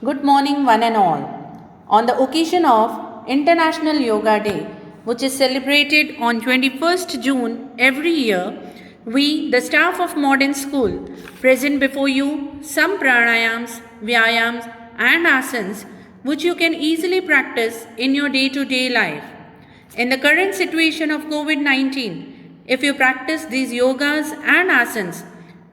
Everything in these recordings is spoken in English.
Good morning, one and all. On the occasion of International Yoga Day, which is celebrated on 21st June every year, we, the staff of Modern School, present before you some pranayams, vyayams, and asanas which you can easily practice in your day to day life. In the current situation of COVID 19, if you practice these yogas and asanas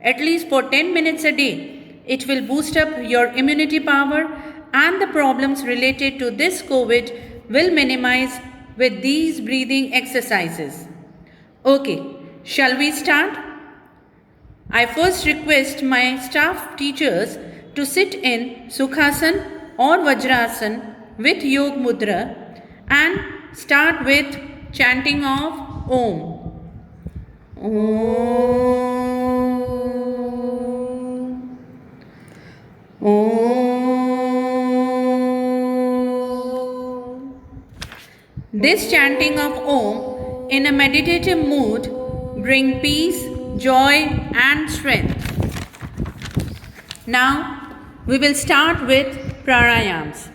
at least for 10 minutes a day, it will boost up your immunity power and the problems related to this COVID will minimize with these breathing exercises. Okay, shall we start? I first request my staff teachers to sit in Sukhasan or Vajrasan with Yog Mudra and start with chanting of Om. Om. Om. This chanting of Om in a meditative mood bring peace, joy and strength. Now we will start with pranayams.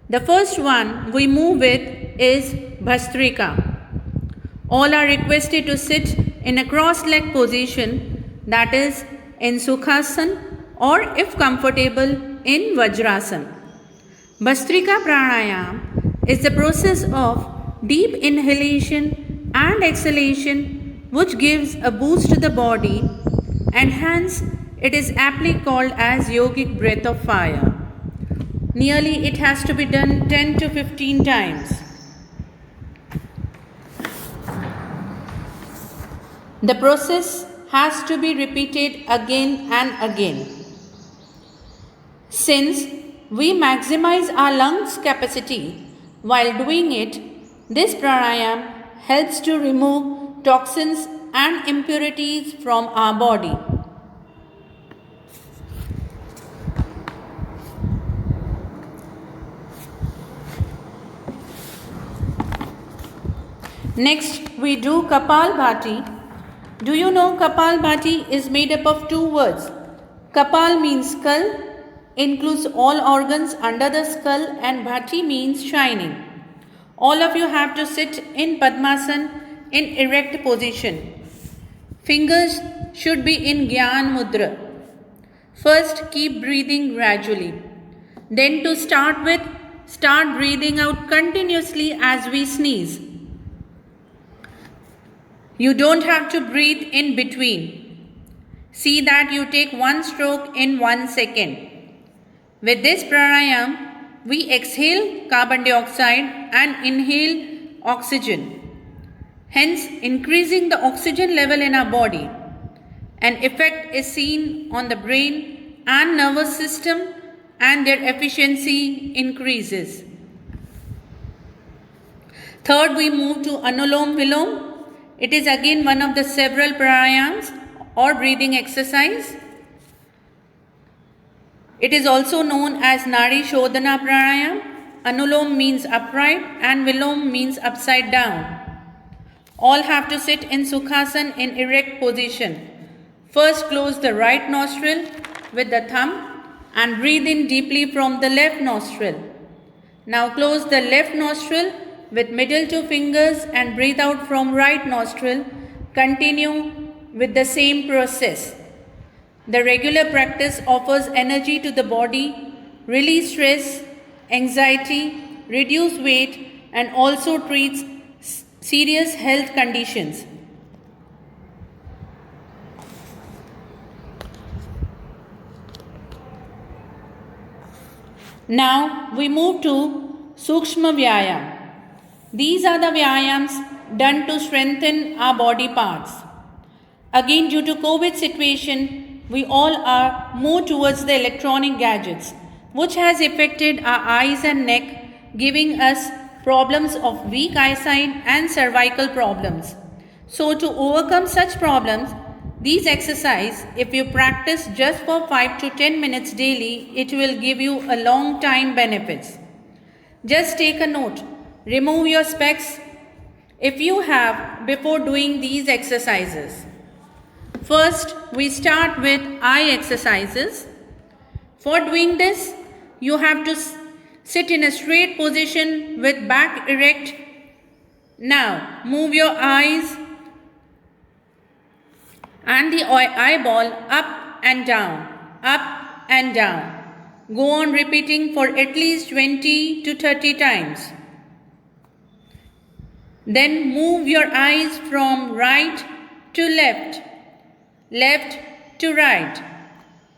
The first one we move with is Bhastrika. All are requested to sit in a cross-leg position, that is in Sukhasan or if comfortable in Vajrasan. Bhastrika pranayam is the process of deep inhalation and exhalation which gives a boost to the body and hence it is aptly called as yogic breath of fire. Nearly it has to be done 10 to 15 times. The process has to be repeated again and again. Since we maximize our lungs capacity while doing it, this pranayam helps to remove toxins and impurities from our body. Next, we do Kapalbhati. Do you know Kapalbhati is made up of two words? Kapal means skull, includes all organs under the skull, and Bhati means shining. All of you have to sit in Padmasan in erect position. Fingers should be in Gyan Mudra. First, keep breathing gradually. Then to start with, start breathing out continuously as we sneeze. You don't have to breathe in between. See that you take one stroke in 1 second. With this pranayam, we exhale carbon dioxide and inhale oxygen, hence increasing the oxygen level in our body. An effect is seen on the brain and nervous system and their efficiency increases. Third, we move to Anulom Vilom. It is again one of the several pranayams or breathing exercise. It is also known as Nadi Shodhana pranayam. Anulom means upright and Vilom means upside down. All have to sit in Sukhasan in erect position. First close the right nostril with the thumb and breathe in deeply from the left nostril. Now close the left nostril with middle two fingers and breathe out from right nostril. Continue with the same process. The regular practice offers energy to the body, release stress, anxiety, reduce weight and also treats serious health conditions. Now we move to Sukshma Vyayam. These are the Vyayams done to strengthen our body parts. Again, due to COVID situation, we all are more towards the electronic gadgets, which has affected our eyes and neck, giving us problems of weak eyesight and cervical problems. So to overcome such problems, these exercises, if you practice just for 5 to 10 minutes daily, it will give you a long time benefits. Just take a note. Remove your specs if you have before doing these exercises. First, we start with eye exercises. For doing this, you have to sit in a straight position with back erect. Now, move your eyes and the eyeball up and down, up and down. Go on repeating for at least 20 to 30 times. Then move your eyes from right to left, left to right,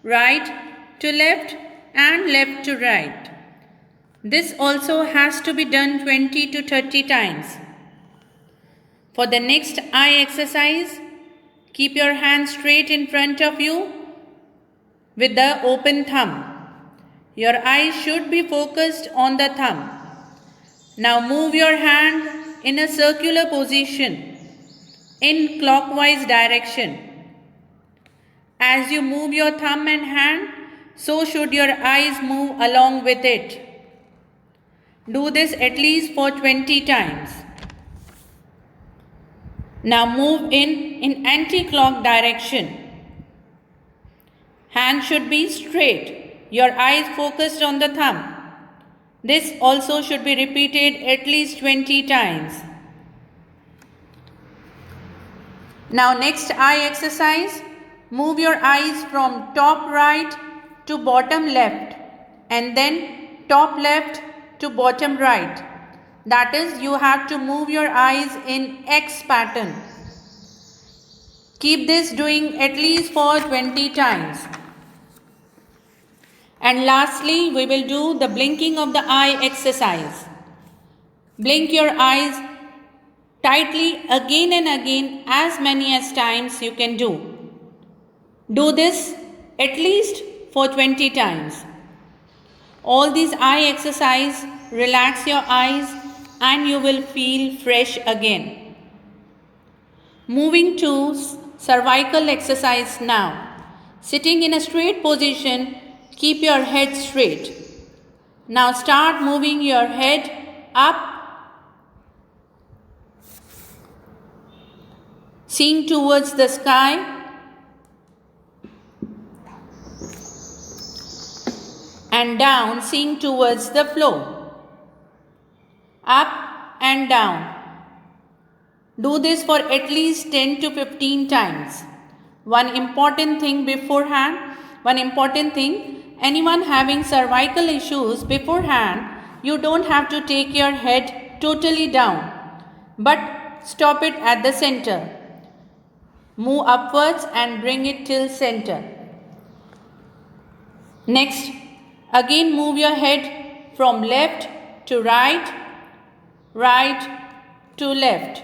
right to left and left to right. This also has to be done 20 to 30 times. For the next eye exercise, keep your hands straight in front of you with the open thumb. Your eyes should be focused on the thumb. Now move your hand in a circular position in clockwise direction. As you move your thumb and hand, so should your eyes move along with it. Do this at least for 20 times. Now move in anti-clock direction. Hand should be straight. Your eyes focused on the thumb. This also should be repeated at least 20 times. Now next eye exercise. Move your eyes from top right to bottom left and then top left to bottom right. That is, you have to move your eyes in X pattern. Keep this doing at least for 20 times. And lastly, we will do the blinking of the eye exercise. Blink your eyes tightly again and again as many as times you can do. Do this at least for 20 times. All these eye exercise relax your eyes and you will feel fresh again. Moving to cervical exercise now. Sitting in a straight position, keep your head straight. Now start moving your head up, seeing towards the sky, and down, seeing towards the floor. Up and down. Do this for at least 10 to 15 times. One important thing, anyone having cervical issues beforehand, you don't have to take your head totally down, but stop it at the center. Move upwards and bring it till center. Next, again move your head from left to right, right to left.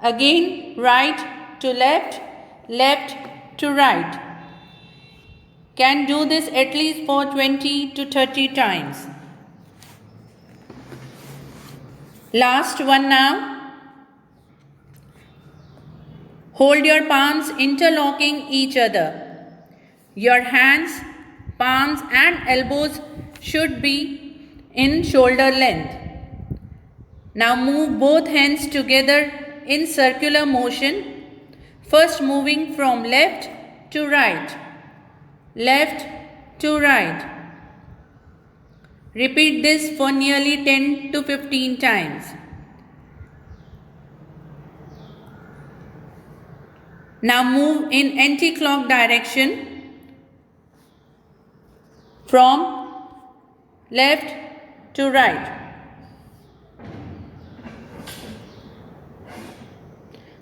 Again right to left, left to right. Can do this at least for 20 to 30 times. Last one now. Hold your palms interlocking each other. Your hands, palms and elbows should be in shoulder length. Now move both hands together in circular motion. First moving from left to right, left to right. Repeat this for nearly 10 to 15 times. Now move in anti-clock direction from left to right.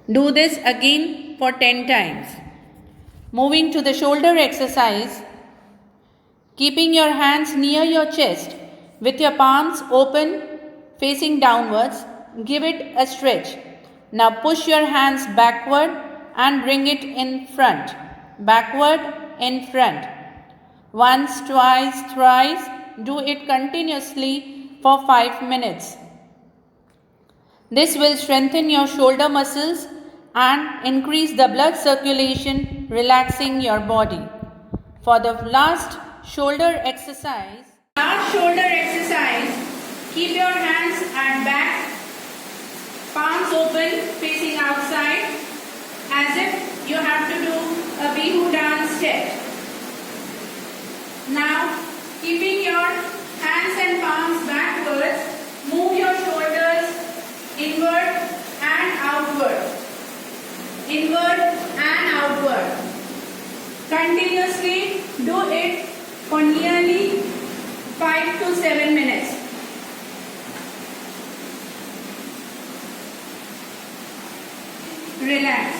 Do this again for 10 times. Moving to the shoulder exercise, keeping your hands near your chest with your palms open facing downwards, give it a stretch. Now push your hands backward and bring it in front, backward, in front. Once, twice, thrice, do it continuously for 5 minutes. This will strengthen your shoulder muscles and increase the blood circulation, relaxing your body. For the last shoulder exercise, keep your hands at back, palms open facing outside, as if you have to do a Bihu dance step. Now backwards, move your shoulders inward and outward. Inward and outward. Continuously do it for nearly 5 to 7 minutes. Relax.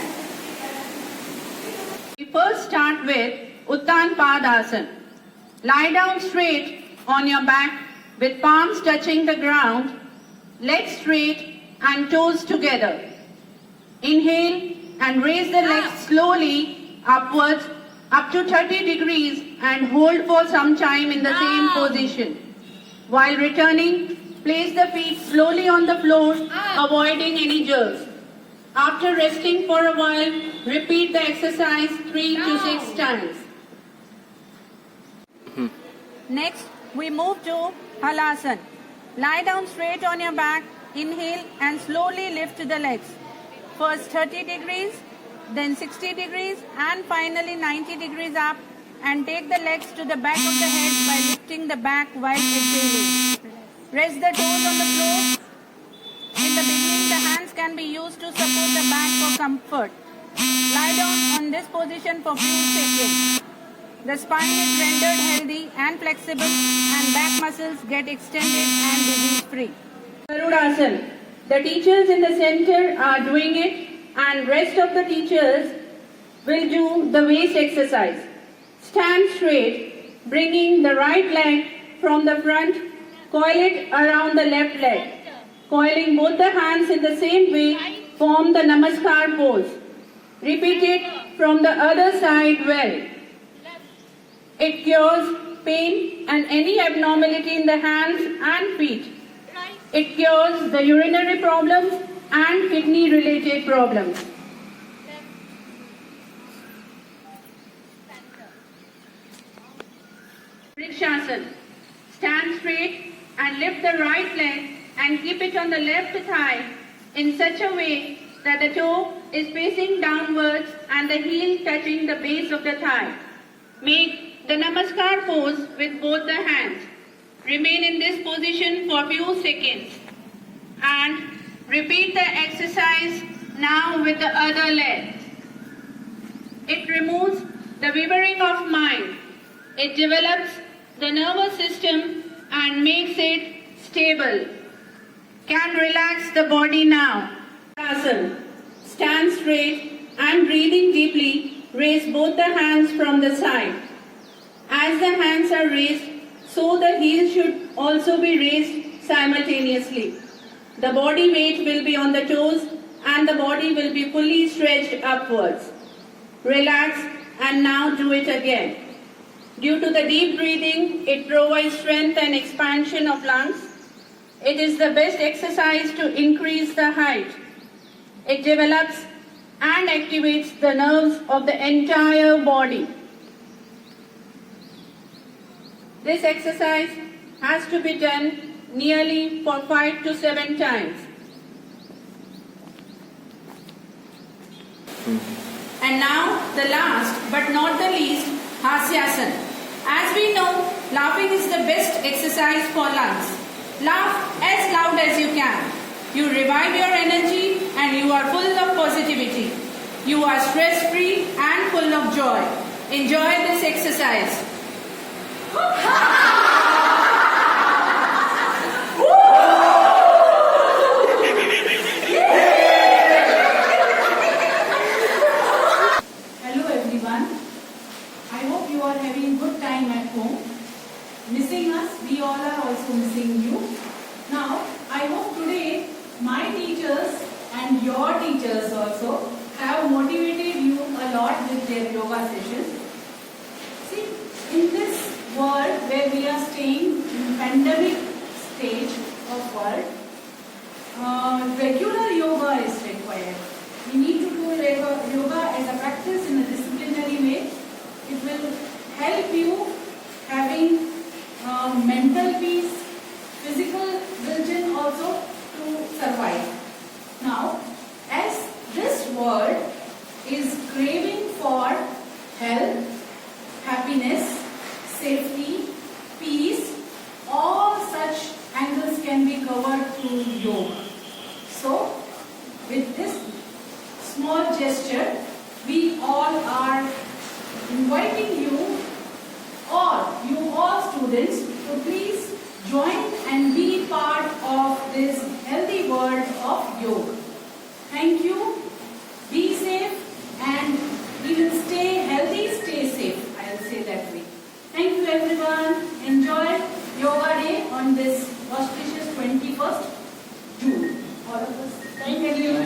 We first start with Uttan Padasana. Lie down straight on your back with palms touching the ground, legs straight and toes together. Inhale and raise the legs slowly upwards up to 30 degrees and hold for some time in the same position. While returning, place the feet slowly on the floor, avoiding any jerks. After resting for a while, repeat the exercise 3 to 6 times. Next, we move to Halasana. Lie down straight on your back, inhale and slowly lift the legs. First 30 degrees, then 60 degrees and finally 90 degrees up, and take the legs to the back of the head by lifting the back while exhaling. Rest the toes on the floor. In the beginning, the hands can be used to support the back for comfort. Lie down on this position for few seconds. The spine is rendered healthy and flexible, and back muscles get extended and disease-free. Garudasana. The teachers in the center are doing it, and rest of the teachers will do the waist exercise. Stand straight, bringing the right leg from the front, coil it around the left leg. Coiling both the hands in the same way, form the Namaskar pose. Repeat it from the other side well. It cures pain and any abnormality in the hands and feet. It cures the urinary problems and kidney related problems. Vrikshasana. Stand straight and lift the right leg and keep it on the left thigh in such a way that the toe is facing downwards and the heel touching the base of the thigh. Make the Namaskar pose with both the hands. Remain in this position for a few seconds and repeat the exercise now with the other leg. It removes the wavering of mind. It develops the nervous system and makes it stable. Can relax the body now. Asana. Stand straight and breathing deeply, raise both the hands from the side. As the hands are raised, so the heels should also be raised simultaneously. The body weight will be on the toes and the body will be fully stretched upwards. Relax and now do it again. Due to the deep breathing, it provides strength and expansion of lungs. It is the best exercise to increase the height. It develops and activates the nerves of the entire body. This exercise has to be done nearly for 5 to 7 times. And now the last but not the least, Hasyasana. As we know, laughing is the best exercise for lungs. Laugh as loud as you can. You revive your energy and you are full of positivity. You are stress-free and full of joy. Enjoy this exercise. Hello everyone. I hope you are having good time at home. Missing us, we all are also missing you. Now, I hope today my teachers and your teachers also have motivated you a lot with their yoga sessions. See, in this world where we are staying in pandemic stage of world, regular yoga is required. We need to do yoga as a practice in a disciplinary way. It will help you having mental peace, physical vision also to survive. Now, as this world is craving for health, happiness, safety, peace, all such angles can future, we all are inviting you, or you all students, to please join and be part of this healthy world of yoga. Thank you. Be safe and we will stay healthy, stay safe. I'll say that way. Thank you everyone. Enjoy Yoga Day on this auspicious 21st June. All of us. Thank you.